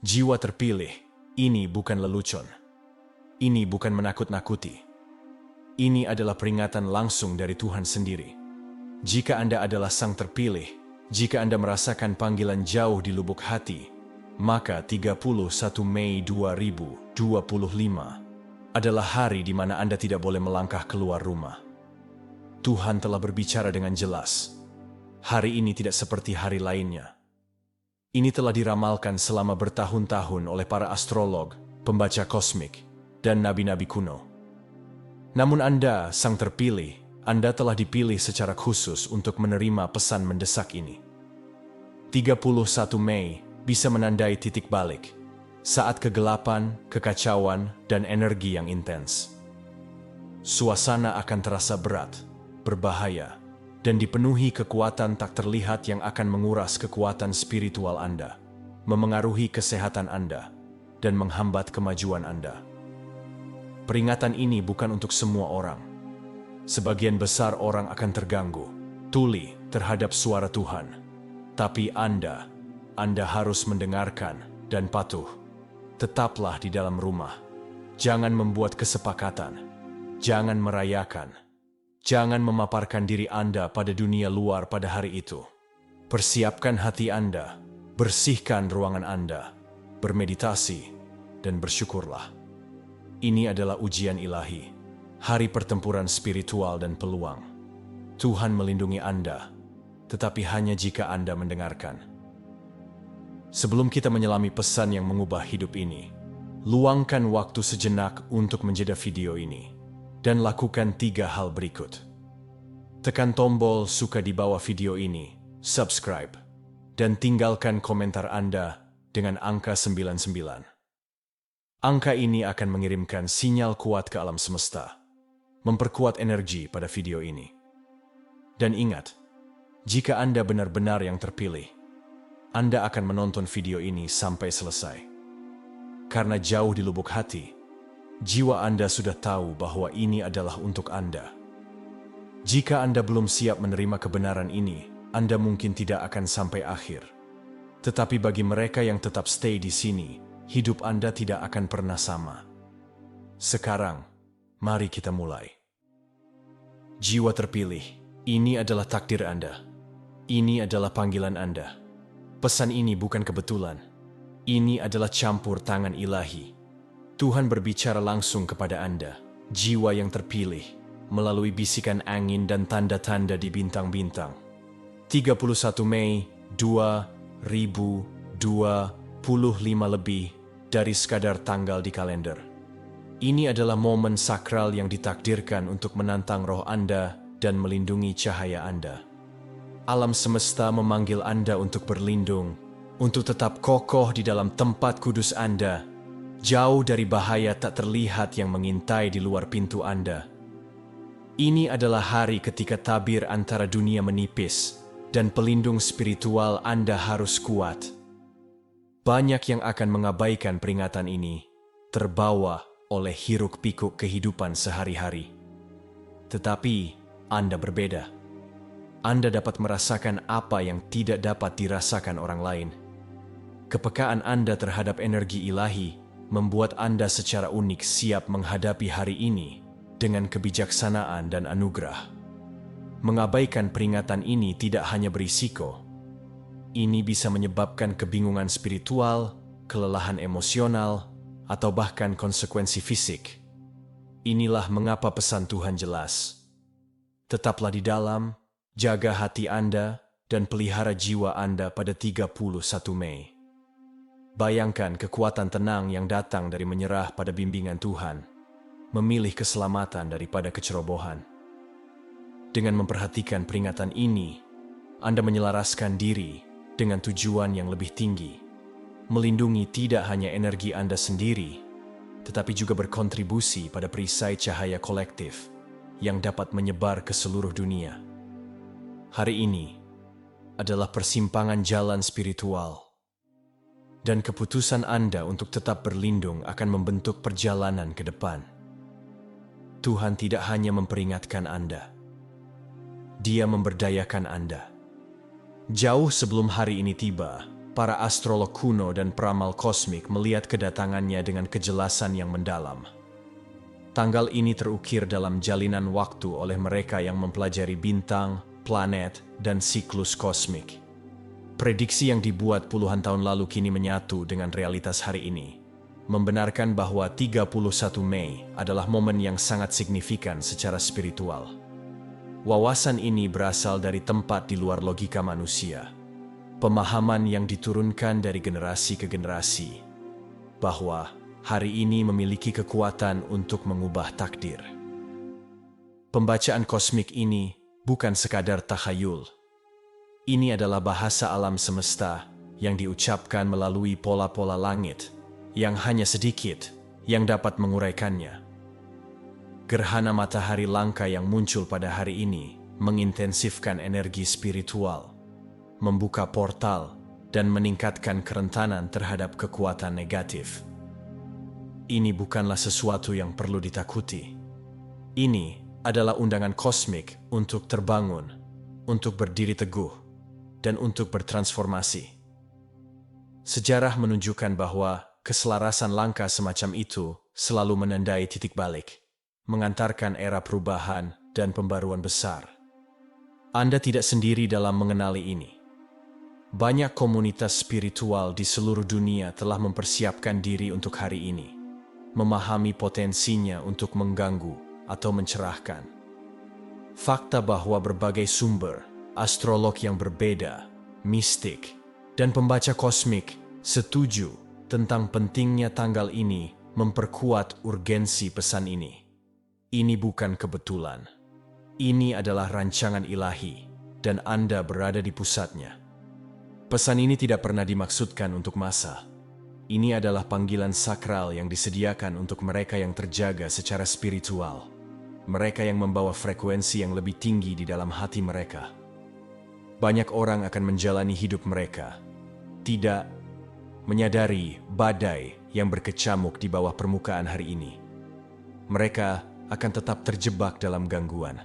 Jiwa terpilih, ini bukan lelucon. Ini bukan menakut-nakuti. Ini adalah peringatan langsung dari Tuhan sendiri. Jika Anda adalah sang terpilih, jika Anda merasakan panggilan jauh di lubuk hati, maka 31 Mei 2025 adalah hari di mana Anda tidak boleh melangkah keluar rumah. Tuhan telah berbicara dengan jelas. Hari ini tidak seperti hari lainnya. Ini telah diramalkan selama bertahun-tahun oleh para astrolog, pembaca kosmik, dan nabi-nabi kuno. Namun Anda, sang terpilih, Anda telah dipilih secara khusus untuk menerima pesan mendesak ini. 31 Mei bisa menandai titik balik, saat kegelapan, kekacauan, dan energi yang intens. Suasana akan terasa berat, berbahaya, dan dipenuhi kekuatan tak terlihat yang akan menguras kekuatan spiritual Anda, memengaruhi kesehatan Anda, dan menghambat kemajuan Anda. Peringatan ini bukan untuk semua orang. Sebagian besar orang akan terganggu, tuli terhadap suara Tuhan. Tapi Anda harus mendengarkan dan patuh. Tetaplah di dalam rumah. Jangan membuat kesepakatan. Jangan merayakan. Jangan memaparkan diri Anda pada dunia luar pada hari itu. Persiapkan hati Anda, bersihkan ruangan Anda, bermeditasi, dan bersyukurlah. Ini adalah ujian ilahi, hari pertempuran spiritual dan peluang. Tuhan melindungi Anda, tetapi hanya jika Anda mendengarkan. Sebelum kita menyelami pesan yang mengubah hidup ini, luangkan waktu sejenak untuk menjeda video ini. Dan lakukan 3 hal berikut. Tekan tombol suka di bawah video ini, subscribe, dan tinggalkan komentar Anda dengan angka 99. Angka ini akan mengirimkan sinyal kuat ke alam semesta, memperkuat energi pada video ini. Dan ingat, jika Anda benar-benar yang terpilih, Anda akan menonton video ini sampai selesai. Karena jauh di lubuk hati, jiwa Anda sudah tahu bahwa ini adalah untuk Anda. Jika Anda belum siap menerima kebenaran ini, Anda mungkin tidak akan sampai akhir. Tetapi bagi mereka yang tetap stay di sini, hidup Anda tidak akan pernah sama. Sekarang, mari kita mulai. Jiwa terpilih, ini adalah takdir Anda. Ini adalah panggilan Anda. Pesan ini bukan kebetulan. Ini adalah campur tangan ilahi. Tuhan berbicara langsung kepada Anda, jiwa yang terpilih, melalui bisikan angin dan tanda-tanda di bintang-bintang. 31 Mei 2025 lebih dari sekadar tanggal di kalender. Ini adalah momen sakral yang ditakdirkan untuk menantang roh Anda dan melindungi cahaya Anda. Alam semesta memanggil Anda untuk berlindung, untuk tetap kokoh di dalam tempat kudus Anda, jauh dari bahaya tak terlihat yang mengintai di luar pintu Anda. Ini adalah hari ketika tabir antara dunia menipis dan pelindung spiritual Anda harus kuat. Banyak yang akan mengabaikan peringatan ini, terbawa oleh hiruk-pikuk kehidupan sehari-hari. Tetapi Anda berbeda. Anda dapat merasakan apa yang tidak dapat dirasakan orang lain. Kepekaan Anda terhadap energi ilahi membuat Anda secara unik siap menghadapi hari ini dengan kebijaksanaan dan anugerah. Mengabaikan peringatan ini tidak hanya berisiko. Ini bisa menyebabkan kebingungan spiritual, kelelahan emosional, atau bahkan konsekuensi fisik. Inilah mengapa pesan Tuhan jelas. Tetaplah di dalam, jaga hati Anda, dan pelihara jiwa Anda pada 31 Mei. Bayangkan kekuatan tenang yang datang dari menyerah pada bimbingan Tuhan, memilih keselamatan daripada kecerobohan. Dengan memperhatikan peringatan ini, Anda menyelaraskan diri dengan tujuan yang lebih tinggi, melindungi tidak hanya energi Anda sendiri, tetapi juga berkontribusi pada perisai cahaya kolektif yang dapat menyebar ke seluruh dunia. Hari ini adalah persimpangan jalan spiritual, dan keputusan Anda untuk tetap berlindung akan membentuk perjalanan ke depan. Tuhan tidak hanya memperingatkan Anda, Dia memberdayakan Anda. Jauh sebelum hari ini tiba, para astrolog kuno dan peramal kosmik melihat kedatangannya dengan kejelasan yang mendalam. Tanggal ini terukir dalam jalinan waktu oleh mereka yang mempelajari bintang, planet, dan siklus kosmik. Prediksi yang dibuat puluhan tahun lalu kini menyatu dengan realitas hari ini, membenarkan bahwa 31 Mei adalah momen yang sangat signifikan secara spiritual. Wawasan ini berasal dari tempat di luar logika manusia. Pemahaman yang diturunkan dari generasi ke generasi, bahwa hari ini memiliki kekuatan untuk mengubah takdir. Pembacaan kosmik ini bukan sekadar takhayul. Ini adalah bahasa alam semesta yang diucapkan melalui pola-pola langit yang hanya sedikit yang dapat menguraikannya. Gerhana matahari langka yang muncul pada hari ini mengintensifkan energi spiritual, membuka portal, dan meningkatkan kerentanan terhadap kekuatan negatif. Ini bukanlah sesuatu yang perlu ditakuti. Ini adalah undangan kosmik untuk terbangun, untuk berdiri teguh, dan untuk bertransformasi. Sejarah menunjukkan bahwa keselarasan langkah semacam itu selalu menandai titik balik, mengantarkan era perubahan dan pembaruan besar. Anda tidak sendiri dalam mengenali ini. Banyak komunitas spiritual di seluruh dunia telah mempersiapkan diri untuk hari ini, memahami potensinya untuk mengganggu atau mencerahkan. Fakta bahwa berbagai sumber, astrolog yang berbeda, mistik, dan pembaca kosmik setuju tentang pentingnya tanggal ini memperkuat urgensi pesan ini. Ini bukan kebetulan. Ini adalah rancangan ilahi, dan Anda berada di pusatnya. Pesan ini tidak pernah dimaksudkan untuk massa. Ini adalah panggilan sakral yang disediakan untuk mereka yang terjaga secara spiritual. Mereka yang membawa frekuensi yang lebih tinggi di dalam hati mereka. Banyak orang akan menjalani hidup mereka, tidak menyadari badai yang berkecamuk di bawah permukaan hari ini. Mereka akan tetap terjebak dalam gangguan,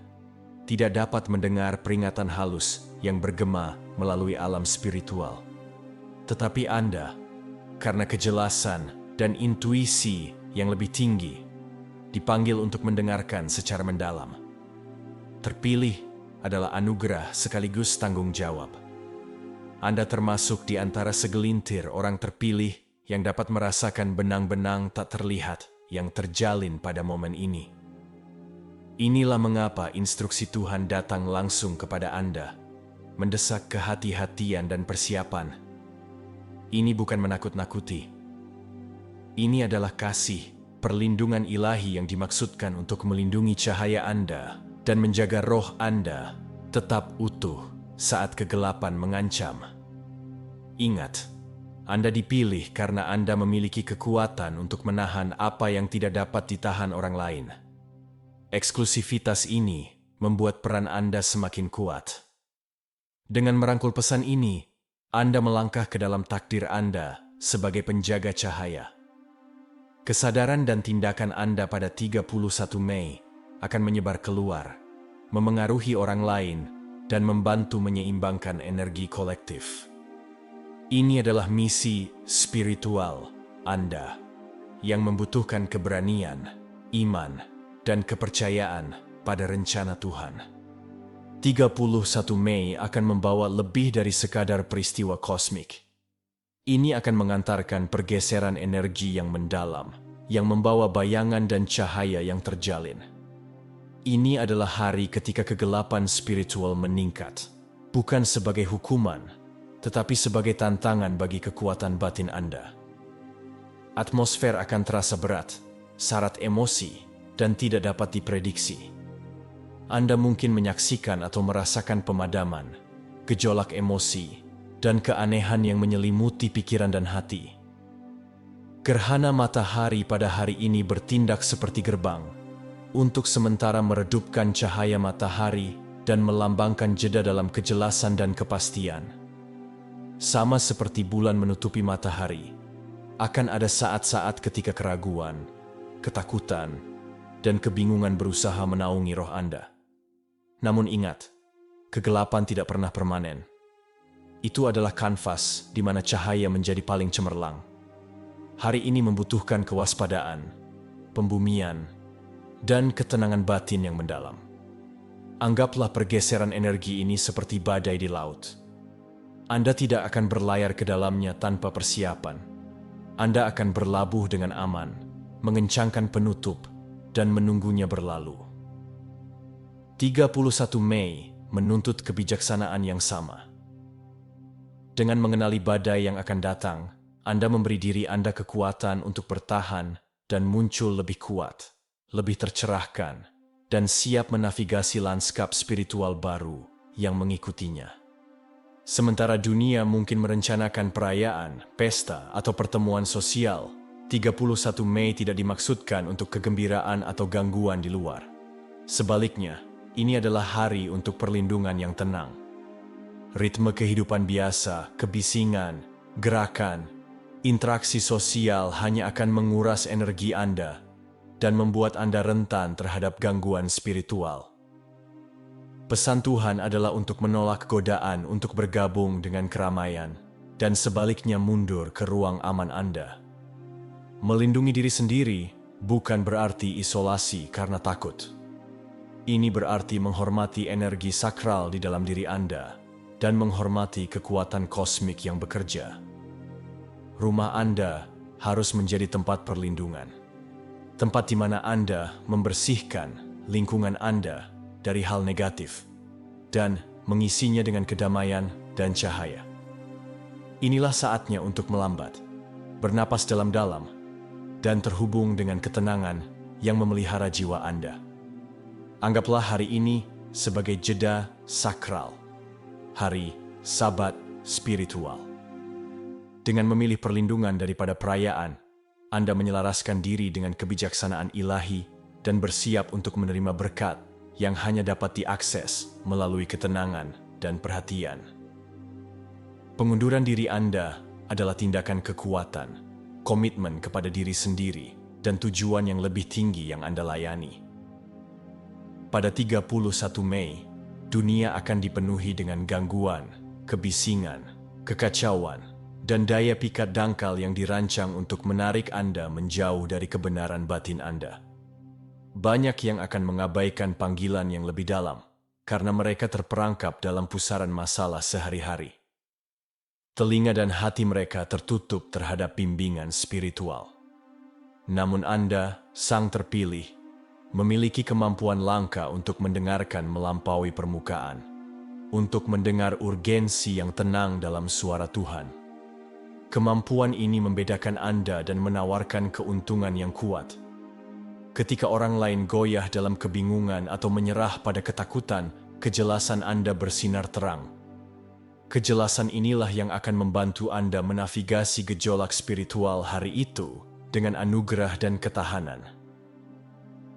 tidak dapat mendengar peringatan halus yang bergema melalui alam spiritual. Tetapi Anda, karena kejelasan dan intuisi yang lebih tinggi, dipanggil untuk mendengarkan secara mendalam. Terpilih adalah anugerah sekaligus tanggung jawab. Anda termasuk di antara segelintir orang terpilih yang dapat merasakan benang-benang tak terlihat yang terjalin pada momen ini. Inilah mengapa instruksi Tuhan datang langsung kepada Anda, mendesak kehati-hatian dan persiapan. Ini bukan menakut-nakuti. Ini adalah kasih, perlindungan ilahi yang dimaksudkan untuk melindungi cahaya Anda dan menjaga roh Anda tetap utuh saat kegelapan mengancam. Ingat, Anda dipilih karena Anda memiliki kekuatan untuk menahan apa yang tidak dapat ditahan orang lain. Eksklusivitas ini membuat peran Anda semakin kuat. Dengan merangkul pesan ini, Anda melangkah ke dalam takdir Anda sebagai penjaga cahaya. Kesadaran dan tindakan Anda pada 31 Mei akan menyebar keluar, memengaruhi orang lain, dan membantu menyeimbangkan energi kolektif. Ini adalah misi spiritual Anda yang membutuhkan keberanian, iman, dan kepercayaan pada rencana Tuhan. 31 Mei akan membawa lebih dari sekadar peristiwa kosmik. Ini akan mengantarkan pergeseran energi yang mendalam, yang membawa bayangan dan cahaya yang terjalin. Ini adalah hari ketika kegelapan spiritual meningkat, bukan sebagai hukuman, tetapi sebagai tantangan bagi kekuatan batin Anda. Atmosfer akan terasa berat, syarat emosi, dan tidak dapat diprediksi. Anda mungkin menyaksikan atau merasakan pemadaman, gejolak emosi, dan keanehan yang menyelimuti pikiran dan hati. Gerhana matahari pada hari ini bertindak seperti gerbang, untuk sementara meredupkan cahaya matahari dan melambangkan jeda dalam kejelasan dan kepastian. Sama seperti bulan menutupi matahari, akan ada saat-saat ketika keraguan, ketakutan, dan kebingungan berusaha menaungi roh Anda. Namun ingat, kegelapan tidak pernah permanen. Itu adalah kanvas di mana cahaya menjadi paling cemerlang. Hari ini membutuhkan kewaspadaan, pembumian, dan ketenangan batin yang mendalam. Anggaplah pergeseran energi ini seperti badai di laut. Anda tidak akan berlayar ke dalamnya tanpa persiapan. Anda akan berlabuh dengan aman, mengencangkan penutup, dan menunggunya berlalu. 31 Mei menuntut kebijaksanaan yang sama. Dengan mengenali badai yang akan datang, Anda memberi diri Anda kekuatan untuk bertahan dan muncul lebih kuat, lebih tercerahkan, dan siap menavigasi lanskap spiritual baru yang mengikutinya. Sementara dunia mungkin merencanakan perayaan, pesta, atau pertemuan sosial, 31 Mei tidak dimaksudkan untuk kegembiraan atau gangguan di luar. Sebaliknya, ini adalah hari untuk perlindungan yang tenang. Ritme kehidupan biasa, kebisingan, gerakan, interaksi sosial hanya akan menguras energi Anda dan membuat Anda rentan terhadap gangguan spiritual. Pesan Tuhan adalah untuk menolak godaan untuk bergabung dengan keramaian dan sebaliknya mundur ke ruang aman Anda. Melindungi diri sendiri bukan berarti isolasi karena takut. Ini berarti menghormati energi sakral di dalam diri Anda dan menghormati kekuatan kosmik yang bekerja. Rumah Anda harus menjadi tempat perlindungan. Tempat di mana Anda membersihkan lingkungan Anda dari hal negatif dan mengisinya dengan kedamaian dan cahaya. Inilah saatnya untuk melambat, bernapas dalam-dalam, dan terhubung dengan ketenangan yang memelihara jiwa Anda. Anggaplah hari ini sebagai jeda sakral, hari Sabat spiritual. Dengan memilih perlindungan daripada perayaan, Anda menyelaraskan diri dengan kebijaksanaan ilahi dan bersiap untuk menerima berkat yang hanya dapat diakses melalui ketenangan dan perhatian. Pengunduran diri Anda adalah tindakan kekuatan, komitmen kepada diri sendiri, dan tujuan yang lebih tinggi yang Anda layani. Pada 31 Mei, dunia akan dipenuhi dengan gangguan, kebisingan, kekacauan, dan daya pikat dangkal yang dirancang untuk menarik Anda menjauh dari kebenaran batin Anda. Banyak yang akan mengabaikan panggilan yang lebih dalam, karena mereka terperangkap dalam pusaran masalah sehari-hari. Telinga dan hati mereka tertutup terhadap bimbingan spiritual. Namun Anda, sang terpilih, memiliki kemampuan langka untuk mendengarkan melampaui permukaan, untuk mendengar urgensi yang tenang dalam suara Tuhan. Kemampuan ini membedakan Anda dan menawarkan keuntungan yang kuat. Ketika orang lain goyah dalam kebingungan atau menyerah pada ketakutan, kejelasan Anda bersinar terang. Kejelasan inilah yang akan membantu Anda menavigasi gejolak spiritual hari itu dengan anugerah dan ketahanan.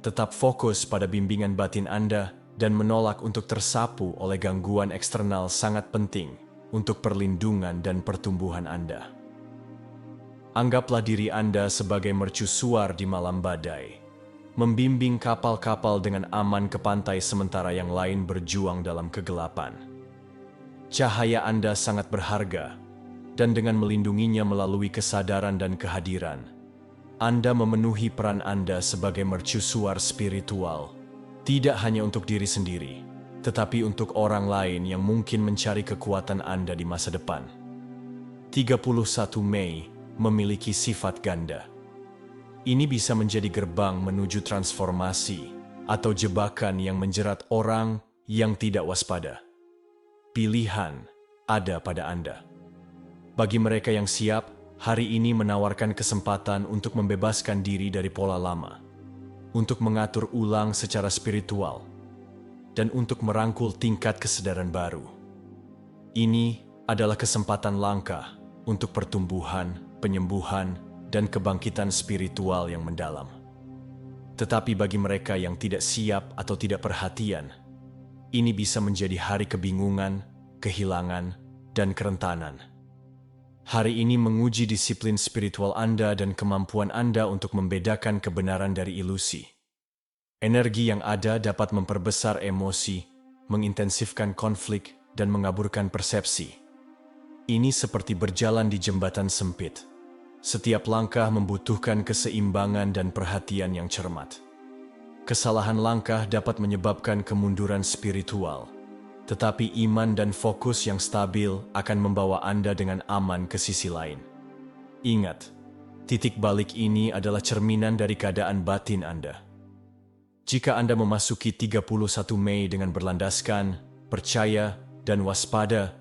Tetap fokus pada bimbingan batin Anda dan menolak untuk tersapu oleh gangguan eksternal sangat penting untuk perlindungan dan pertumbuhan Anda. Anggaplah diri Anda sebagai mercusuar di malam badai, membimbing kapal-kapal dengan aman ke pantai sementara yang lain berjuang dalam kegelapan. Cahaya Anda sangat berharga, dan dengan melindunginya melalui kesadaran dan kehadiran, Anda memenuhi peran Anda sebagai mercusuar spiritual, tidak hanya untuk diri sendiri, tetapi untuk orang lain yang mungkin mencari kekuatan Anda di masa depan. 31 Mei memiliki sifat ganda. Ini bisa menjadi gerbang menuju transformasi atau jebakan yang menjerat orang yang tidak waspada. Pilihan ada pada Anda. Bagi mereka yang siap, hari ini menawarkan kesempatan untuk membebaskan diri dari pola lama, untuk mengatur ulang secara spiritual, dan untuk merangkul tingkat kesadaran baru. Ini adalah kesempatan langka untuk pertumbuhan, penyembuhan, dan kebangkitan spiritual yang mendalam. Tetapi bagi mereka yang tidak siap atau tidak perhatian, ini bisa menjadi hari kebingungan, kehilangan, dan kerentanan. Hari ini menguji disiplin spiritual Anda dan kemampuan Anda untuk membedakan kebenaran dari ilusi. Energi yang ada dapat memperbesar emosi, mengintensifkan konflik, dan mengaburkan persepsi. Ini seperti berjalan di jembatan sempit. Setiap langkah membutuhkan keseimbangan dan perhatian yang cermat. Kesalahan langkah dapat menyebabkan kemunduran spiritual, tetapi iman dan fokus yang stabil akan membawa Anda dengan aman ke sisi lain. Ingat, titik balik ini adalah cerminan dari keadaan batin Anda. Jika Anda memasuki 31 Mei dengan berlandaskan, percaya, dan waspada,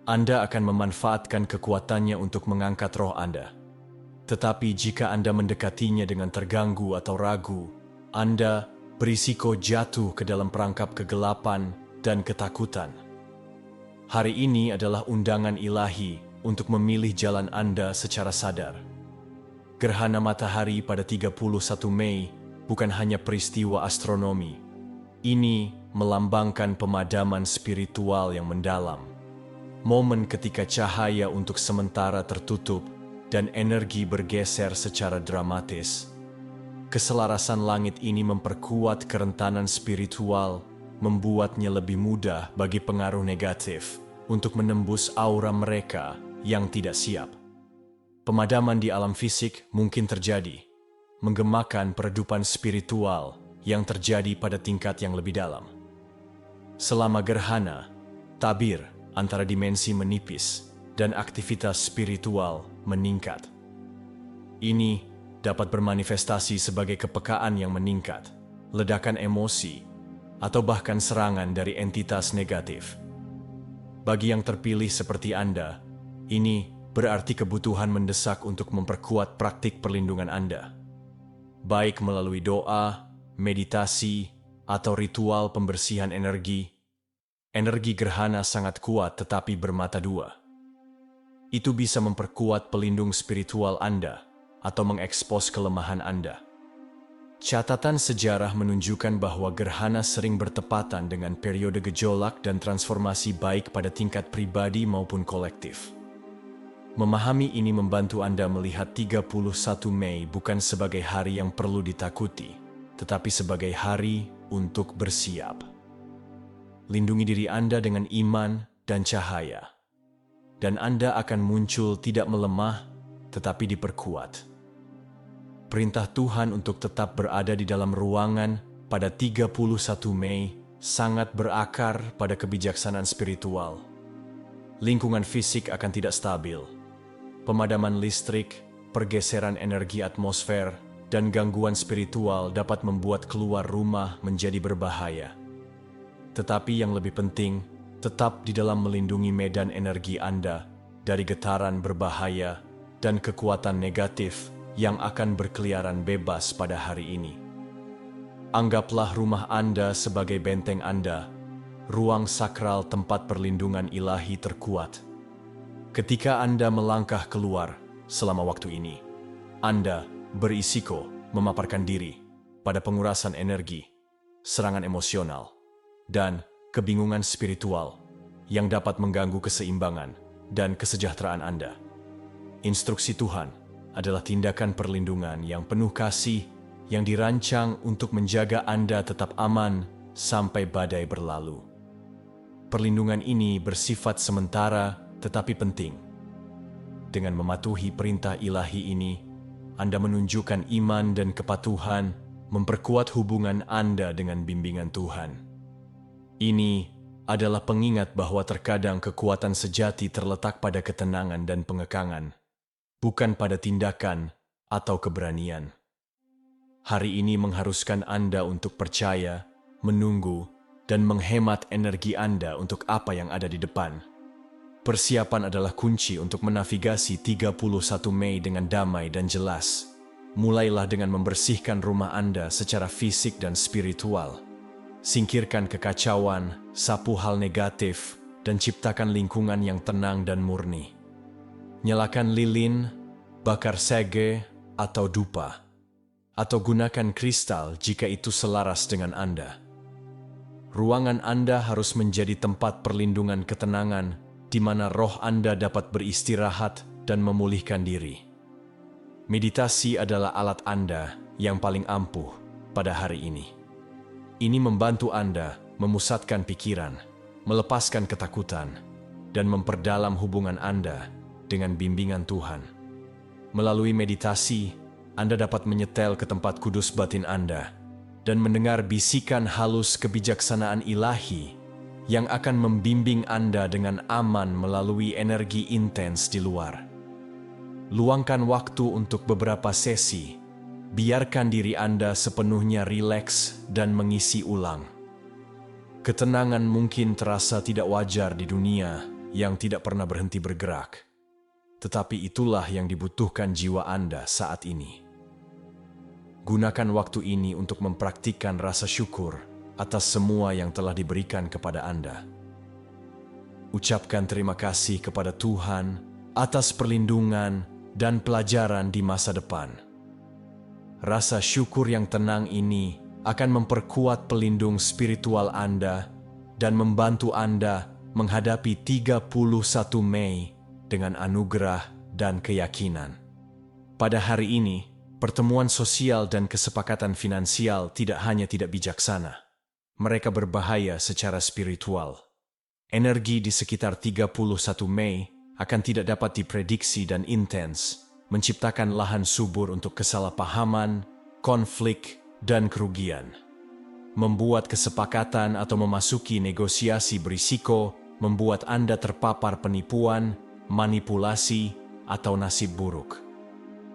Anda akan memanfaatkan kekuatannya untuk mengangkat roh Anda. Tetapi jika Anda mendekatinya dengan terganggu atau ragu, Anda berisiko jatuh ke dalam perangkap kegelapan dan ketakutan. Hari ini adalah undangan ilahi untuk memilih jalan Anda secara sadar. Gerhana matahari pada 31 Mei bukan hanya peristiwa astronomi. Ini melambangkan pemadaman spiritual yang mendalam. Momen ketika cahaya untuk sementara tertutup dan energi bergeser secara dramatis. Keselarasan langit ini memperkuat kerentanan spiritual, membuatnya lebih mudah bagi pengaruh negatif untuk menembus aura mereka yang tidak siap. Pemadaman di alam fisik mungkin terjadi, menggemakan peredupan spiritual yang terjadi pada tingkat yang lebih dalam. Selama gerhana, tabir antara dimensi menipis dan aktivitas spiritual meningkat. Ini dapat bermanifestasi sebagai kepekaan yang meningkat, ledakan emosi, atau bahkan serangan dari entitas negatif. Bagi yang terpilih seperti Anda, ini berarti kebutuhan mendesak untuk memperkuat praktik perlindungan Anda. Baik melalui doa, meditasi, atau ritual pembersihan energi gerhana sangat kuat tetapi bermata dua. Itu bisa memperkuat pelindung spiritual Anda atau mengekspos kelemahan Anda. Catatan sejarah menunjukkan bahwa gerhana sering bertepatan dengan periode gejolak dan transformasi baik pada tingkat pribadi maupun kolektif. Memahami ini membantu Anda melihat 31 Mei bukan sebagai hari yang perlu ditakuti, tetapi sebagai hari untuk bersiap. Lindungi diri Anda dengan iman dan cahaya. Dan Anda akan muncul tidak melemah, tetapi diperkuat. Perintah Tuhan untuk tetap berada di dalam ruangan pada 31 Mei sangat berakar pada kebijaksanaan spiritual. Lingkungan fisik akan tidak stabil. Pemadaman listrik, pergeseran energi atmosfer, dan gangguan spiritual dapat membuat keluar rumah menjadi berbahaya. Tetapi yang lebih penting, tetap di dalam melindungi medan energi Anda dari getaran berbahaya dan kekuatan negatif yang akan berkeliaran bebas pada hari ini. Anggaplah rumah Anda sebagai benteng Anda, ruang sakral tempat perlindungan ilahi terkuat. Ketika Anda melangkah keluar selama waktu ini, Anda berisiko memaparkan diri pada pengurasan energi, serangan emosional, dan kebingungan spiritual yang dapat mengganggu keseimbangan dan kesejahteraan Anda. Instruksi Tuhan adalah tindakan perlindungan yang penuh kasih yang dirancang untuk menjaga Anda tetap aman sampai badai berlalu. Perlindungan ini bersifat sementara tetapi penting. Dengan mematuhi perintah ilahi ini, Anda menunjukkan iman dan kepatuhan, memperkuat hubungan Anda dengan bimbingan Tuhan. Ini adalah pengingat bahwa terkadang kekuatan sejati terletak pada ketenangan dan pengekangan, bukan pada tindakan atau keberanian. Hari ini mengharuskan Anda untuk percaya, menunggu, dan menghemat energi Anda untuk apa yang ada di depan. Persiapan adalah kunci untuk menavigasi 31 Mei dengan damai dan jelas. Mulailah dengan membersihkan rumah Anda secara fisik dan spiritual. Singkirkan kekacauan, sapu hal negatif, dan ciptakan lingkungan yang tenang dan murni. Nyalakan lilin, bakar sege, atau dupa. Atau gunakan kristal jika itu selaras dengan Anda. Ruangan Anda harus menjadi tempat perlindungan ketenangan di mana roh Anda dapat beristirahat dan memulihkan diri. Meditasi adalah alat Anda yang paling ampuh pada hari ini. Ini membantu Anda memusatkan pikiran, melepaskan ketakutan, dan memperdalam hubungan Anda dengan bimbingan Tuhan. Melalui meditasi, Anda dapat menyetel ke tempat kudus batin Anda dan mendengar bisikan halus kebijaksanaan ilahi yang akan membimbing Anda dengan aman melalui energi intens di luar. Luangkan waktu untuk beberapa sesi. Biarkan diri Anda sepenuhnya rileks dan mengisi ulang. Ketenangan mungkin terasa tidak wajar di dunia yang tidak pernah berhenti bergerak. Tetapi itulah yang dibutuhkan jiwa Anda saat ini. Gunakan waktu ini untuk mempraktikkan rasa syukur atas semua yang telah diberikan kepada Anda. Ucapkan terima kasih kepada Tuhan atas perlindungan dan pelajaran di masa depan. Rasa syukur yang tenang ini akan memperkuat pelindung spiritual Anda dan membantu Anda menghadapi 31 Mei dengan anugerah dan keyakinan. Pada hari ini, pertemuan sosial dan kesepakatan finansial tidak hanya tidak bijaksana, mereka berbahaya secara spiritual. Energi di sekitar 31 Mei akan tidak dapat diprediksi dan intens, menciptakan lahan subur untuk kesalahpahaman, konflik, dan kerugian. Membuat kesepakatan atau memasuki negosiasi berisiko membuat Anda terpapar penipuan, manipulasi, atau nasib buruk.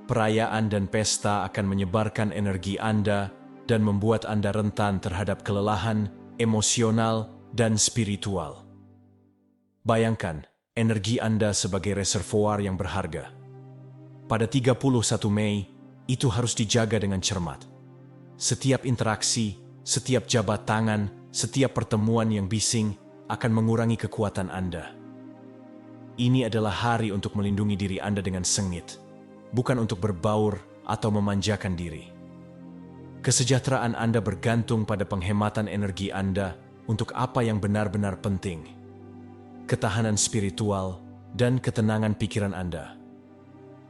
Perayaan dan pesta akan menyebarkan energi Anda dan membuat Anda rentan terhadap kelelahan emosional dan spiritual. Bayangkan energi Anda sebagai reservoir yang berharga. Pada 31 Mei, itu harus dijaga dengan cermat. Setiap interaksi, setiap jabat tangan, setiap pertemuan yang bising akan mengurangi kekuatan Anda. Ini adalah hari untuk melindungi diri Anda dengan sengit, bukan untuk berbaur atau memanjakan diri. Kesejahteraan Anda bergantung pada penghematan energi Anda untuk apa yang benar-benar penting. Ketahanan spiritual dan ketenangan pikiran Anda.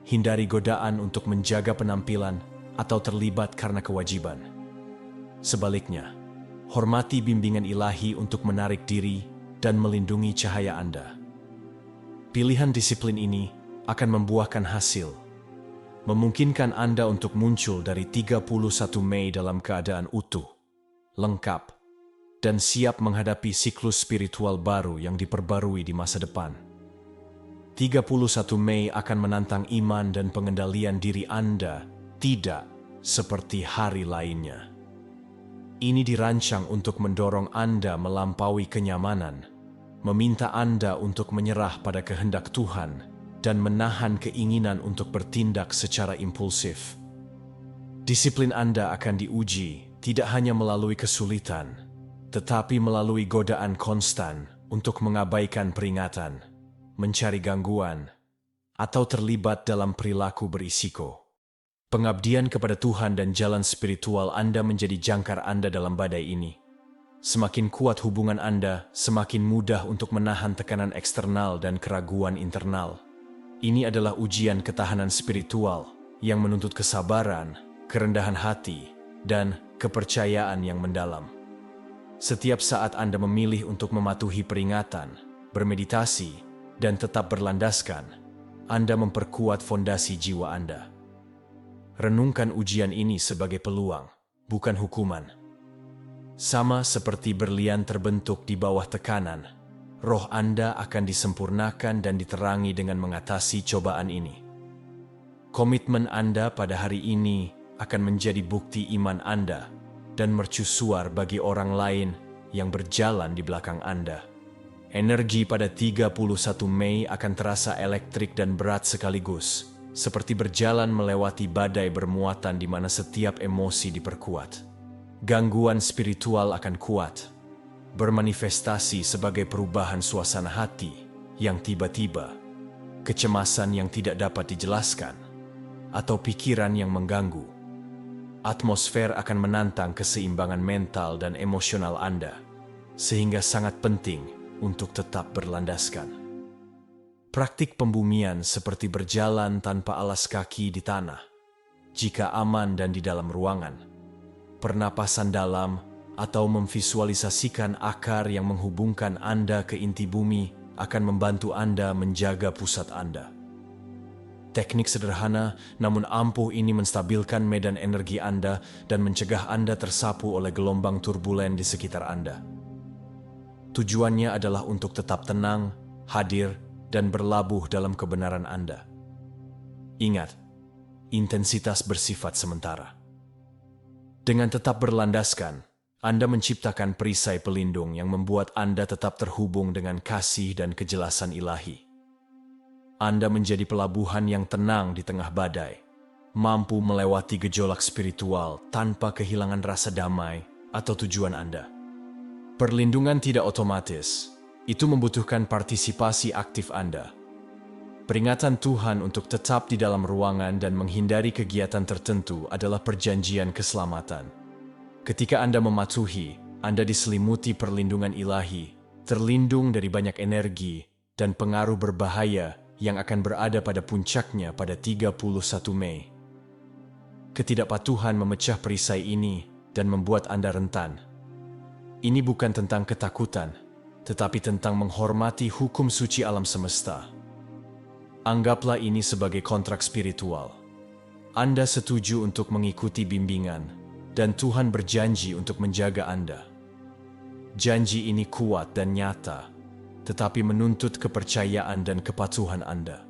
Hindari godaan untuk menjaga penampilan atau terlibat karena kewajiban. Sebaliknya, hormati bimbingan ilahi untuk menarik diri dan melindungi cahaya Anda. Pilihan disiplin ini akan membuahkan hasil, memungkinkan Anda untuk muncul dari 31 Mei dalam keadaan utuh, lengkap, dan siap menghadapi siklus spiritual baru yang diperbarui di masa depan. 31 Mei akan menantang iman dan pengendalian diri Anda tidak seperti hari lainnya. Ini dirancang untuk mendorong Anda melampaui kenyamanan, meminta Anda untuk menyerah pada kehendak Tuhan, dan menahan keinginan untuk bertindak secara impulsif. Disiplin Anda akan diuji tidak hanya melalui kesulitan, tetapi melalui godaan konstan untuk mengabaikan peringatan, mencari gangguan, atau terlibat dalam perilaku berisiko. Pengabdian kepada Tuhan dan jalan spiritual Anda menjadi jangkar Anda dalam badai ini. Semakin kuat hubungan Anda, semakin mudah untuk menahan tekanan eksternal dan keraguan internal. Ini adalah ujian ketahanan spiritual yang menuntut kesabaran, kerendahan hati, dan kepercayaan yang mendalam. Setiap saat Anda memilih untuk mematuhi peringatan, bermeditasi, dan tetap berlandaskan, Anda memperkuat fondasi jiwa Anda. Renungkan ujian ini sebagai peluang, bukan hukuman. Sama seperti berlian terbentuk di bawah tekanan, roh Anda akan disempurnakan dan diterangi dengan mengatasi cobaan ini. Komitmen Anda pada hari ini akan menjadi bukti iman Anda dan mercusuar bagi orang lain yang berjalan di belakang Anda. Energi pada 31 Mei akan terasa elektrik dan berat sekaligus, seperti berjalan melewati badai bermuatan di mana setiap emosi diperkuat. Gangguan spiritual akan kuat, bermanifestasi sebagai perubahan suasana hati yang tiba-tiba, kecemasan yang tidak dapat dijelaskan, atau pikiran yang mengganggu. Atmosfer akan menantang keseimbangan mental dan emosional Anda, sehingga sangat penting untuk tetap berlandaskan. Praktik pembumian seperti berjalan tanpa alas kaki di tanah, jika aman dan di dalam ruangan, pernapasan dalam, atau memvisualisasikan akar yang menghubungkan Anda ke inti bumi akan membantu Anda menjaga pusat Anda. Teknik sederhana namun ampuh ini menstabilkan medan energi Anda dan mencegah Anda tersapu oleh gelombang turbulen di sekitar Anda. Tujuannya adalah untuk tetap tenang, hadir, dan berlabuh dalam kebenaran Anda. Ingat, intensitas bersifat sementara. Dengan tetap berlandaskan, Anda menciptakan perisai pelindung yang membuat Anda tetap terhubung dengan kasih dan kejelasan ilahi. Anda menjadi pelabuhan yang tenang di tengah badai, mampu melewati gejolak spiritual tanpa kehilangan rasa damai atau tujuan Anda. Perlindungan tidak otomatis, itu membutuhkan partisipasi aktif Anda. Peringatan Tuhan untuk tetap di dalam ruangan dan menghindari kegiatan tertentu adalah perjanjian keselamatan. Ketika Anda mematuhi, Anda diselimuti perlindungan ilahi, terlindung dari banyak energi dan pengaruh berbahaya yang akan berada pada puncaknya pada 31 Mei. Ketidakpatuhan memecah perisai ini dan membuat Anda rentan. Ini bukan tentang ketakutan, tetapi tentang menghormati hukum suci alam semesta. Anggaplah ini sebagai kontrak spiritual. Anda setuju untuk mengikuti bimbingan, dan Tuhan berjanji untuk menjaga Anda. Janji ini kuat dan nyata, tetapi menuntut kepercayaan dan kepatuhan Anda.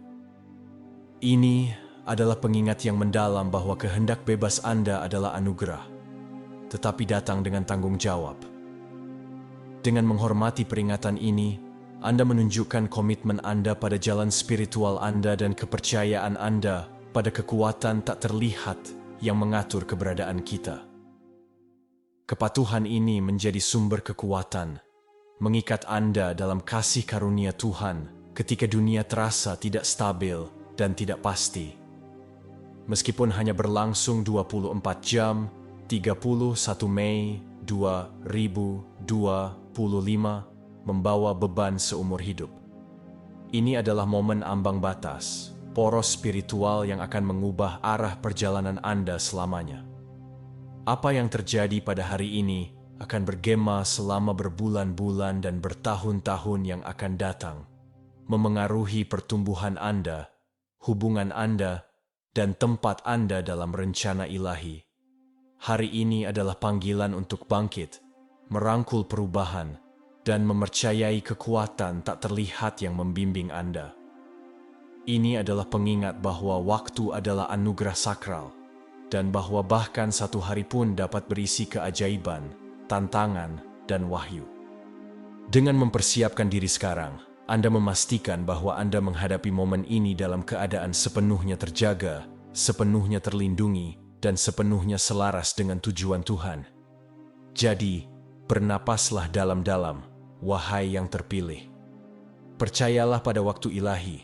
Ini adalah pengingat yang mendalam bahwa kehendak bebas Anda adalah anugerah, tetapi datang dengan tanggung jawab. Dengan menghormati peringatan ini, Anda menunjukkan komitmen Anda pada jalan spiritual Anda dan kepercayaan Anda pada kekuatan tak terlihat yang mengatur keberadaan kita. Kepatuhan ini menjadi sumber kekuatan, mengikat Anda dalam kasih karunia Tuhan ketika dunia terasa tidak stabil dan tidak pasti. Meskipun hanya berlangsung 24 jam, 31 Mei 2025 membawa beban seumur hidup. Ini adalah momen ambang batas, poros spiritual yang akan mengubah arah perjalanan Anda selamanya. Apa yang terjadi pada hari ini akan bergema selama berbulan-bulan dan bertahun-tahun yang akan datang, memengaruhi pertumbuhan Anda, hubungan Anda, dan tempat Anda dalam rencana ilahi. Hari ini adalah panggilan untuk bangkit, merangkul perubahan, dan mempercayai kekuatan tak terlihat yang membimbing Anda. Ini adalah pengingat bahwa waktu adalah anugerah sakral, dan bahwa bahkan satu hari pun dapat berisi keajaiban, tantangan, dan wahyu. Dengan mempersiapkan diri sekarang, Anda memastikan bahwa Anda menghadapi momen ini dalam keadaan sepenuhnya terjaga, sepenuhnya terlindungi, dan sepenuhnya selaras dengan tujuan Tuhan. Jadi, bernapaslah dalam-dalam, wahai yang terpilih. Percayalah pada waktu ilahi.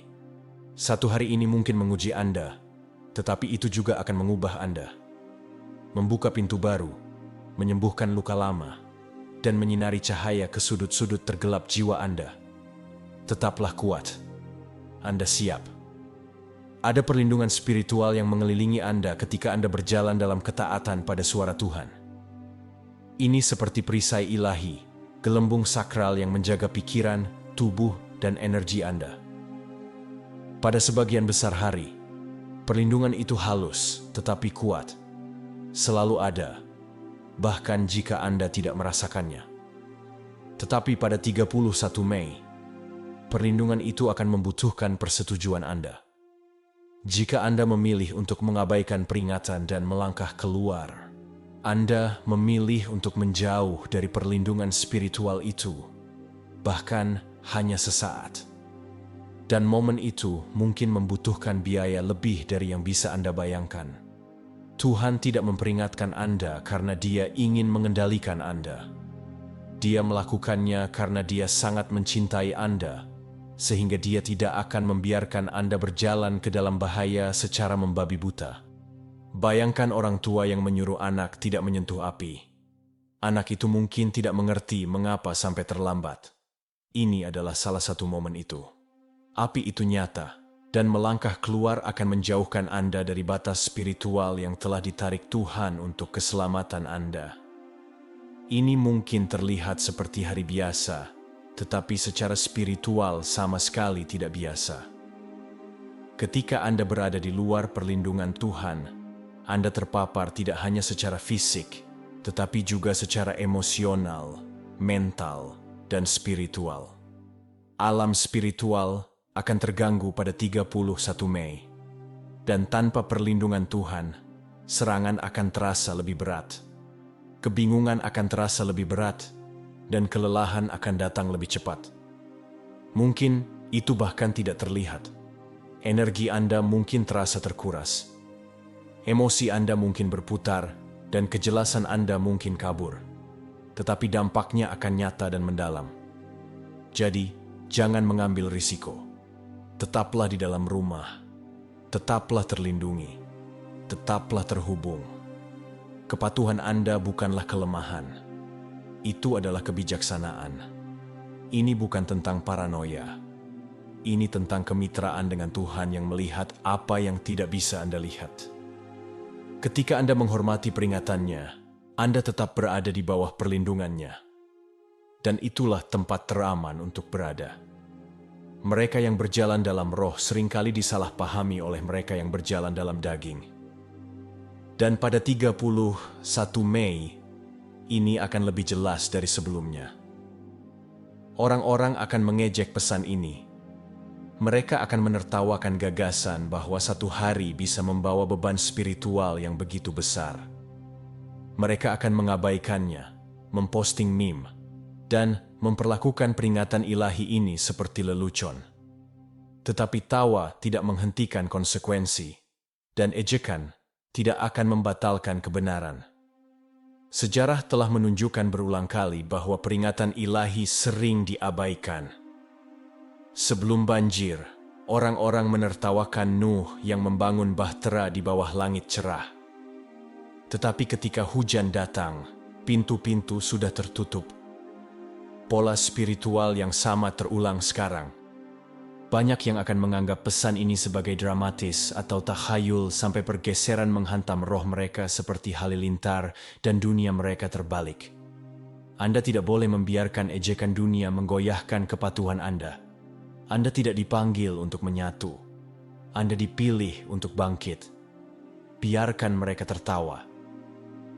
Satu hari ini mungkin menguji Anda, tetapi itu juga akan mengubah Anda. Membuka pintu baru, menyembuhkan luka lama, dan menyinari cahaya ke sudut-sudut tergelap jiwa Anda. Tetaplah kuat. Anda siap. Ada perlindungan spiritual yang mengelilingi Anda ketika Anda berjalan dalam ketaatan pada suara Tuhan. Ini seperti perisai ilahi, gelembung sakral yang menjaga pikiran, tubuh, dan energi Anda. Pada sebagian besar hari, perlindungan itu halus tetapi kuat. Selalu ada, bahkan jika Anda tidak merasakannya. Tetapi pada 31 Mei, perlindungan itu akan membutuhkan persetujuan Anda. Jika Anda memilih untuk mengabaikan peringatan dan melangkah keluar, Anda memilih untuk menjauh dari perlindungan spiritual itu, bahkan hanya sesaat. Dan momen itu mungkin membutuhkan biaya lebih dari yang bisa Anda bayangkan. Tuhan tidak memperingatkan Anda karena Dia ingin mengendalikan Anda. Dia melakukannya karena Dia sangat mencintai Anda, sehingga Dia tidak akan membiarkan Anda berjalan ke dalam bahaya secara membabi buta. Bayangkan orang tua yang menyuruh anak tidak menyentuh api. Anak itu mungkin tidak mengerti mengapa sampai terlambat. Ini adalah salah satu momen itu. Api itu nyata, dan melangkah keluar akan menjauhkan Anda dari batas spiritual yang telah ditarik Tuhan untuk keselamatan Anda. Ini mungkin terlihat seperti hari biasa, tetapi secara spiritual sama sekali tidak biasa. Ketika Anda berada di luar perlindungan Tuhan, Anda terpapar tidak hanya secara fisik, tetapi juga secara emosional, mental, dan spiritual. Alam spiritual akan terganggu pada 31 Mei. Dan tanpa perlindungan Tuhan, serangan akan terasa lebih berat. Kebingungan akan terasa lebih berat, dan kelelahan akan datang lebih cepat. Mungkin itu bahkan tidak terlihat. Energi Anda mungkin terasa terkuras. Emosi Anda mungkin berputar, dan kejelasan Anda mungkin kabur. Tetapi dampaknya akan nyata dan mendalam. Jadi, jangan mengambil risiko. Tetaplah di dalam rumah. Tetaplah terlindungi. Tetaplah terhubung. Kepatuhan Anda bukanlah kelemahan. Itu adalah kebijaksanaan. Ini bukan tentang paranoia. Ini tentang kemitraan dengan Tuhan yang melihat apa yang tidak bisa Anda lihat. Ketika Anda menghormati peringatannya, Anda tetap berada di bawah perlindungannya. Dan itulah tempat teraman untuk berada. Mereka yang berjalan dalam roh seringkali disalahpahami oleh mereka yang berjalan dalam daging. Dan pada 31 Mei, ini akan lebih jelas dari sebelumnya. Orang-orang akan mengejek pesan ini. Mereka akan menertawakan gagasan bahwa satu hari bisa membawa beban spiritual yang begitu besar. Mereka akan mengabaikannya, memposting meme, dan memperlakukan peringatan ilahi ini seperti lelucon. Tetapi tawa tidak menghentikan konsekuensi, dan ejekan tidak akan membatalkan kebenaran. Sejarah telah menunjukkan berulang kali bahwa peringatan ilahi sering diabaikan. Sebelum banjir, orang-orang menertawakan Nuh yang membangun bahtera di bawah langit cerah. Tetapi ketika hujan datang, pintu-pintu sudah tertutup. Pola spiritual yang sama terulang sekarang. Banyak yang akan menganggap pesan ini sebagai dramatis atau takhayul sampai pergeseran menghantam roh mereka seperti halilintar dan dunia mereka terbalik. Anda tidak boleh membiarkan ejekan dunia menggoyahkan kepatuhan Anda. Anda tidak dipanggil untuk menyatu. Anda dipilih untuk bangkit. Biarkan mereka tertawa.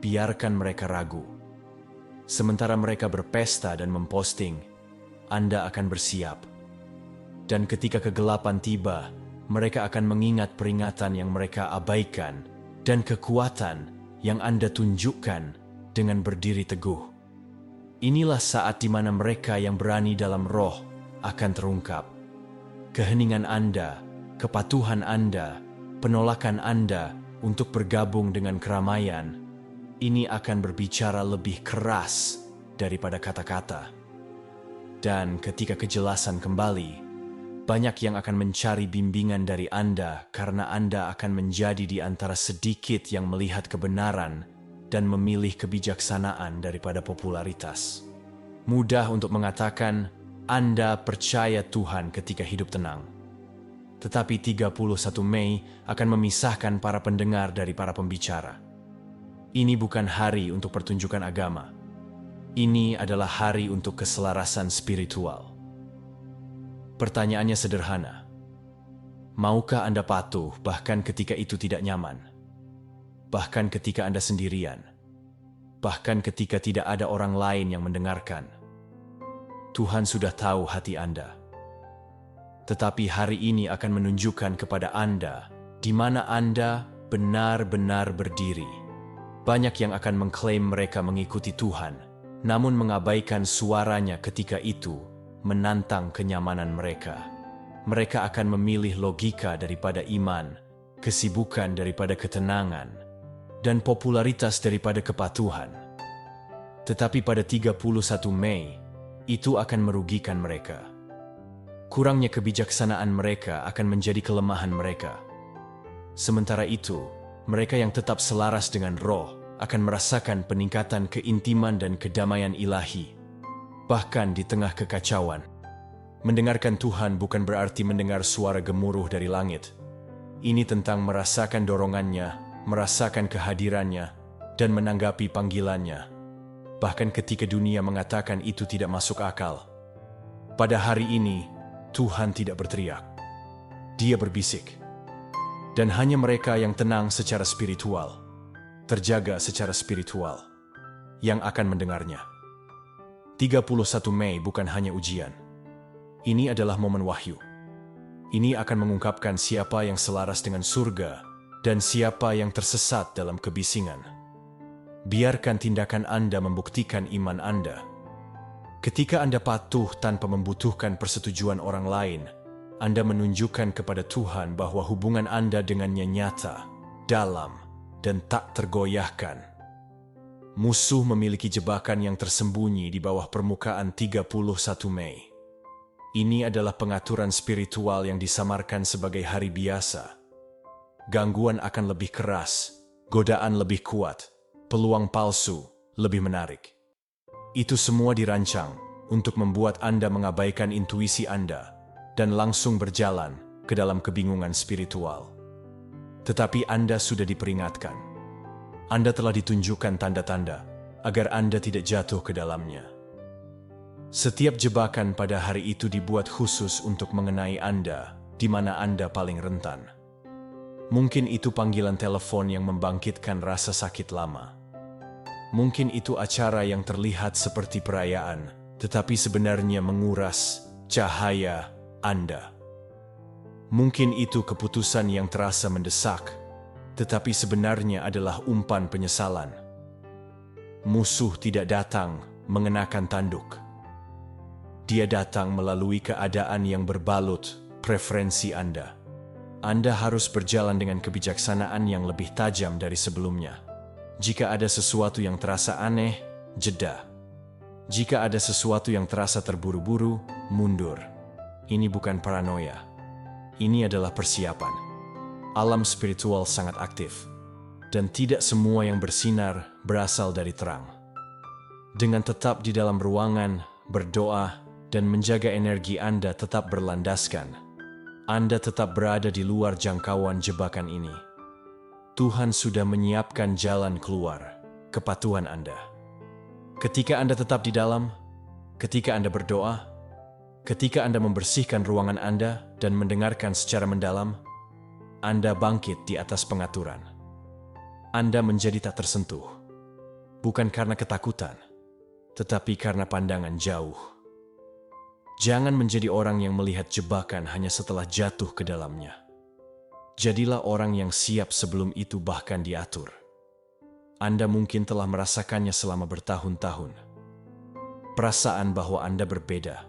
Biarkan mereka ragu. Sementara mereka berpesta dan memposting, Anda akan bersiap. Dan ketika kegelapan tiba, mereka akan mengingat peringatan yang mereka abaikan dan kekuatan yang Anda tunjukkan dengan berdiri teguh. Inilah saat di mana mereka yang berani dalam roh akan terungkap. Keheningan Anda, kepatuhan Anda, penolakan Anda untuk bergabung dengan keramaian, ini akan berbicara lebih keras daripada kata-kata. Dan ketika kejelasan kembali, banyak yang akan mencari bimbingan dari Anda karena Anda akan menjadi di antara sedikit yang melihat kebenaran dan memilih kebijaksanaan daripada popularitas. Mudah untuk mengatakan, Anda percaya Tuhan ketika hidup tenang. Tetapi 31 Mei akan memisahkan para pendengar dari para pembicara. Ini bukan hari untuk pertunjukan agama. Ini adalah hari untuk keselarasan spiritual. Pertanyaannya sederhana. Maukah Anda patuh bahkan ketika itu tidak nyaman? Bahkan ketika Anda sendirian? Bahkan ketika tidak ada orang lain yang mendengarkan? Tuhan sudah tahu hati Anda. Tetapi hari ini akan menunjukkan kepada Anda di mana Anda benar-benar berdiri. Banyak yang akan mengklaim mereka mengikuti Tuhan, namun mengabaikan suaranya ketika itu menantang kenyamanan mereka. Mereka akan memilih logika daripada iman, kesibukan daripada ketenangan, dan popularitas daripada kepatuhan. Tetapi pada 31 Mei, itu akan merugikan mereka. Kurangnya kebijaksanaan mereka akan menjadi kelemahan mereka. Sementara itu, mereka yang tetap selaras dengan roh akan merasakan peningkatan keintiman dan kedamaian ilahi, bahkan di tengah kekacauan. Mendengarkan Tuhan bukan berarti mendengar suara gemuruh dari langit. Ini tentang merasakan dorongannya, merasakan kehadirannya, dan menanggapi panggilannya. Bahkan ketika dunia mengatakan itu tidak masuk akal. Pada hari ini, Tuhan tidak berteriak. Dia berbisik. Dan hanya mereka yang tenang secara spiritual, terjaga secara spiritual, yang akan mendengarnya. 31 Mei bukan hanya ujian. Ini adalah momen wahyu. Ini akan mengungkapkan siapa yang selaras dengan surga dan siapa yang tersesat dalam kebisingan. Biarkan tindakan Anda membuktikan iman Anda. Ketika Anda patuh tanpa membutuhkan persetujuan orang lain, Anda menunjukkan kepada Tuhan bahwa hubungan Anda dengannya nyata, dalam, dan tak tergoyahkan. Musuh memiliki jebakan yang tersembunyi di bawah permukaan 31 Mei. Ini adalah pengaturan spiritual yang disamarkan sebagai hari biasa. Gangguan akan lebih keras, godaan lebih kuat, peluang palsu lebih menarik. Itu semua dirancang untuk membuat Anda mengabaikan intuisi Anda dan langsung berjalan ke dalam kebingungan spiritual. Tetapi Anda sudah diperingatkan. Anda telah ditunjukkan tanda-tanda agar Anda tidak jatuh ke dalamnya. Setiap jebakan pada hari itu dibuat khusus untuk mengenai Anda di mana Anda paling rentan. Mungkin itu panggilan telepon yang membangkitkan rasa sakit lama. Mungkin itu acara yang terlihat seperti perayaan, tetapi sebenarnya menguras cahaya Anda. Mungkin itu keputusan yang terasa mendesak, tetapi sebenarnya adalah umpan penyesalan. Musuh tidak datang mengenakan tanduk. Dia datang melalui keadaan yang berbalut preferensi Anda. Anda harus berjalan dengan kebijaksanaan yang lebih tajam dari sebelumnya. Jika ada sesuatu yang terasa aneh, jeda. Jika ada sesuatu yang terasa terburu-buru, mundur. Ini bukan paranoia. Ini adalah persiapan. Alam spiritual sangat aktif. Dan tidak semua yang bersinar berasal dari terang. Dengan tetap di dalam ruangan, berdoa, dan menjaga energi Anda tetap berlandaskan, Anda tetap berada di luar jangkauan jebakan ini. Tuhan sudah menyiapkan jalan keluar, kepatuhan Anda. Ketika Anda tetap di dalam, ketika Anda berdoa, ketika Anda membersihkan ruangan Anda dan mendengarkan secara mendalam, Anda bangkit di atas pengaturan. Anda menjadi tak tersentuh, bukan karena ketakutan, tetapi karena pandangan jauh. Jangan menjadi orang yang melihat jebakan hanya setelah jatuh ke dalamnya. Jadilah orang yang siap sebelum itu bahkan diatur. Anda mungkin telah merasakannya selama bertahun-tahun. Perasaan bahwa Anda berbeda.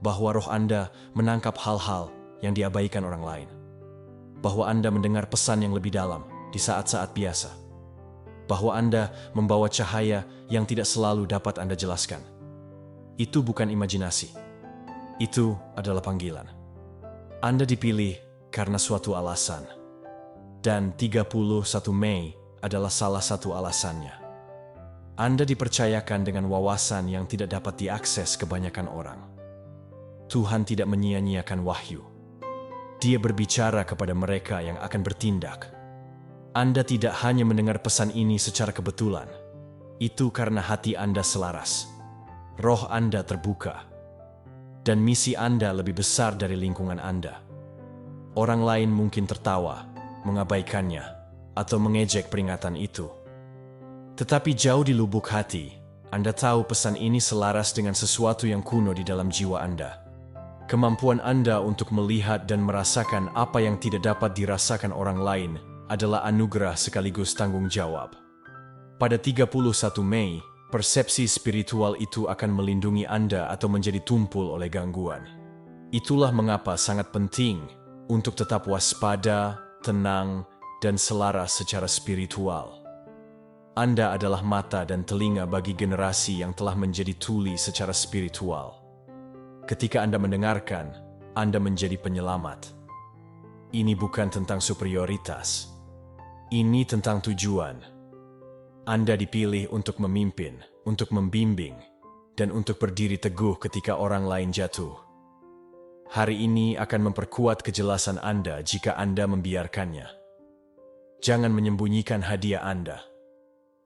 Bahwa roh Anda menangkap hal-hal yang diabaikan orang lain. Bahwa Anda mendengar pesan yang lebih dalam di saat-saat biasa. Bahwa Anda membawa cahaya yang tidak selalu dapat Anda jelaskan. Itu bukan imajinasi. Itu adalah panggilan. Anda dipilih karena suatu alasan. Dan 31 Mei adalah salah satu alasannya. Anda dipercayakan dengan wawasan yang tidak dapat diakses kebanyakan orang. Tuhan tidak menyia-nyiakan wahyu. Dia berbicara kepada mereka yang akan bertindak. Anda tidak hanya mendengar pesan ini secara kebetulan. Itu karena hati Anda selaras. Roh Anda terbuka. Dan misi Anda lebih besar dari lingkungan Anda. Orang lain mungkin tertawa, mengabaikannya, atau mengejek peringatan itu. Tetapi jauh di lubuk hati, Anda tahu pesan ini selaras dengan sesuatu yang kuno di dalam jiwa Anda. Kemampuan Anda untuk melihat dan merasakan apa yang tidak dapat dirasakan orang lain adalah anugerah sekaligus tanggung jawab. Pada 31 Mei, persepsi spiritual itu akan melindungi Anda atau menjadi tumpul oleh gangguan. Itulah mengapa sangat penting untuk tetap waspada, tenang, dan selaras secara spiritual. Anda adalah mata dan telinga bagi generasi yang telah menjadi tuli secara spiritual. Ketika Anda mendengarkan, Anda menjadi penyelamat. Ini bukan tentang superioritas. Ini tentang tujuan. Anda dipilih untuk memimpin, untuk membimbing, dan untuk berdiri teguh ketika orang lain jatuh. Hari ini akan memperkuat kejelasan Anda jika Anda membiarkannya. Jangan menyembunyikan hadiah Anda.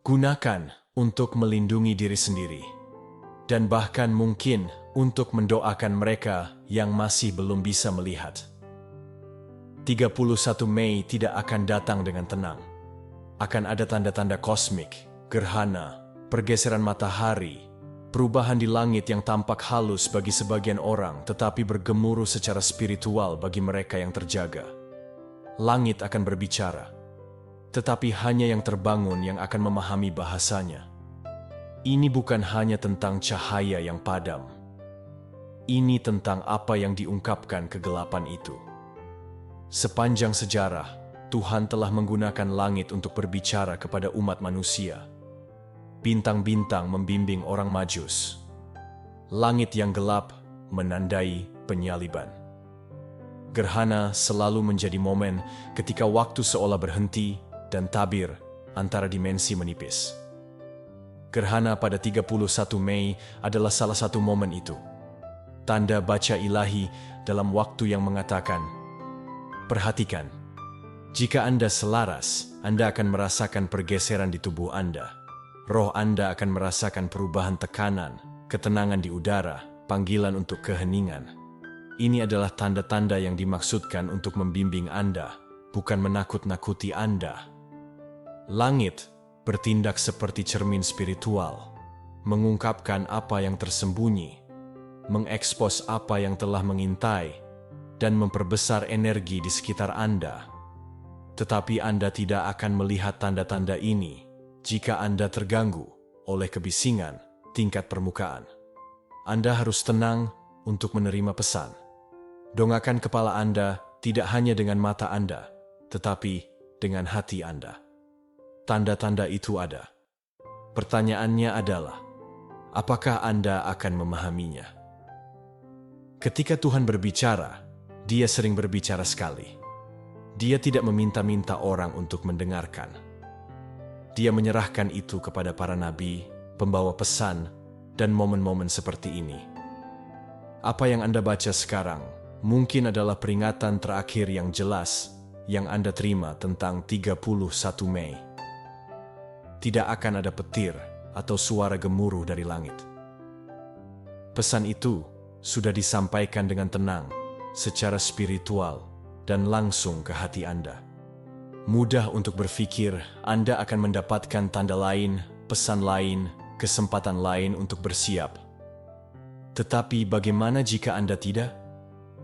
Gunakan untuk melindungi diri sendiri. Dan bahkan mungkin untuk mendoakan mereka yang masih belum bisa melihat. 31 Mei tidak akan datang dengan tenang. Akan ada tanda-tanda kosmik, gerhana, pergeseran matahari, perubahan di langit yang tampak halus bagi sebagian orang tetapi bergemuruh secara spiritual bagi mereka yang terjaga. Langit akan berbicara, tetapi hanya yang terbangun yang akan memahami bahasanya. Ini bukan hanya tentang cahaya yang padam. Ini tentang apa yang diungkapkan kegelapan itu. Sepanjang sejarah, Tuhan telah menggunakan langit untuk berbicara kepada umat manusia. Bintang-bintang membimbing orang Majus. Langit yang gelap menandai penyaliban. Gerhana selalu menjadi momen ketika waktu seolah berhenti dan tabir antara dimensi menipis. Gerhana pada 31 Mei adalah salah satu momen itu. Tanda baca ilahi dalam waktu yang mengatakan, perhatikan, jika Anda selaras, Anda akan merasakan pergeseran di tubuh Anda. Roh Anda akan merasakan perubahan tekanan, ketenangan di udara, panggilan untuk keheningan. Ini adalah tanda-tanda yang dimaksudkan untuk membimbing Anda, bukan menakut-nakuti Anda. Langit bertindak seperti cermin spiritual, mengungkapkan apa yang tersembunyi, mengekspos apa yang telah mengintai, dan memperbesar energi di sekitar Anda. Tetapi Anda tidak akan melihat tanda-tanda ini jika Anda terganggu oleh kebisingan tingkat permukaan. Anda harus tenang untuk menerima pesan. Dongakkan kepala Anda tidak hanya dengan mata Anda, tetapi dengan hati Anda. Tanda-tanda itu ada. Pertanyaannya adalah, apakah Anda akan memahaminya? Ketika Tuhan berbicara, Dia sering berbicara sekali. Dia tidak meminta-minta orang untuk mendengarkan. Dia menyerahkan itu kepada para nabi, pembawa pesan, dan momen-momen seperti ini. Apa yang Anda baca sekarang mungkin adalah peringatan terakhir yang jelas yang Anda terima tentang 31 Mei. Tidak akan ada petir atau suara gemuruh dari langit. Pesan itu sudah disampaikan dengan tenang, secara spiritual, dan langsung ke hati Anda. Mudah untuk berpikir Anda akan mendapatkan tanda lain, pesan lain, kesempatan lain untuk bersiap. Tetapi bagaimana jika Anda tidak?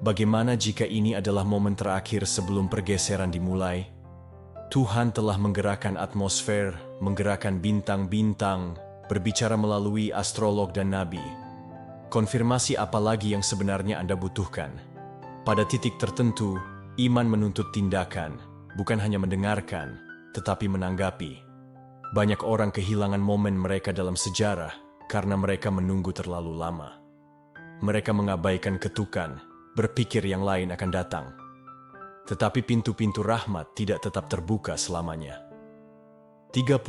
Bagaimana jika ini adalah momen terakhir sebelum pergeseran dimulai? Tuhan telah menggerakkan atmosfer, menggerakkan bintang-bintang, berbicara melalui astrolog dan nabi. Konfirmasi apa lagi yang sebenarnya Anda butuhkan? Pada titik tertentu, iman menuntut tindakan, bukan hanya mendengarkan, tetapi menanggapi. Banyak orang kehilangan momen mereka dalam sejarah karena mereka menunggu terlalu lama. Mereka mengabaikan ketukan, berpikir yang lain akan datang. Tetapi pintu-pintu rahmat tidak tetap terbuka selamanya. 31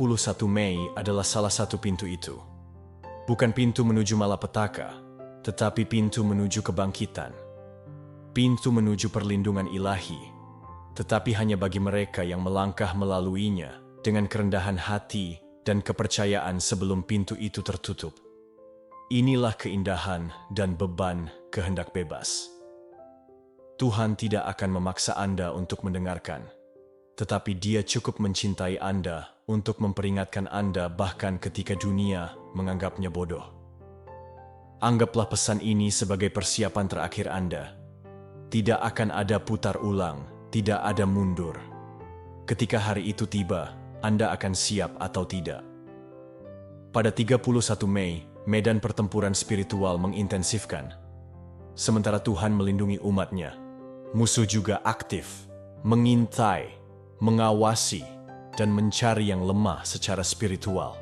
Mei adalah salah satu pintu itu. Bukan pintu menuju malapetaka, tetapi pintu menuju kebangkitan. Pintu menuju perlindungan ilahi, tetapi hanya bagi mereka yang melangkah melaluinya dengan kerendahan hati dan kepercayaan sebelum pintu itu tertutup. Inilah keindahan dan beban kehendak bebas. Tuhan tidak akan memaksa Anda untuk mendengarkan, tetapi Dia cukup mencintai Anda untuk memperingatkan Anda bahkan ketika dunia menganggapnya bodoh. Anggaplah pesan ini sebagai persiapan terakhir Anda. Tidak akan ada putar ulang, tidak ada mundur. Ketika hari itu tiba, Anda akan siap atau tidak. Pada 31 Mei, medan pertempuran spiritual mengintensifkan. Sementara Tuhan melindungi umatnya, musuh juga aktif, mengintai, mengawasi, dan mencari yang lemah secara spiritual.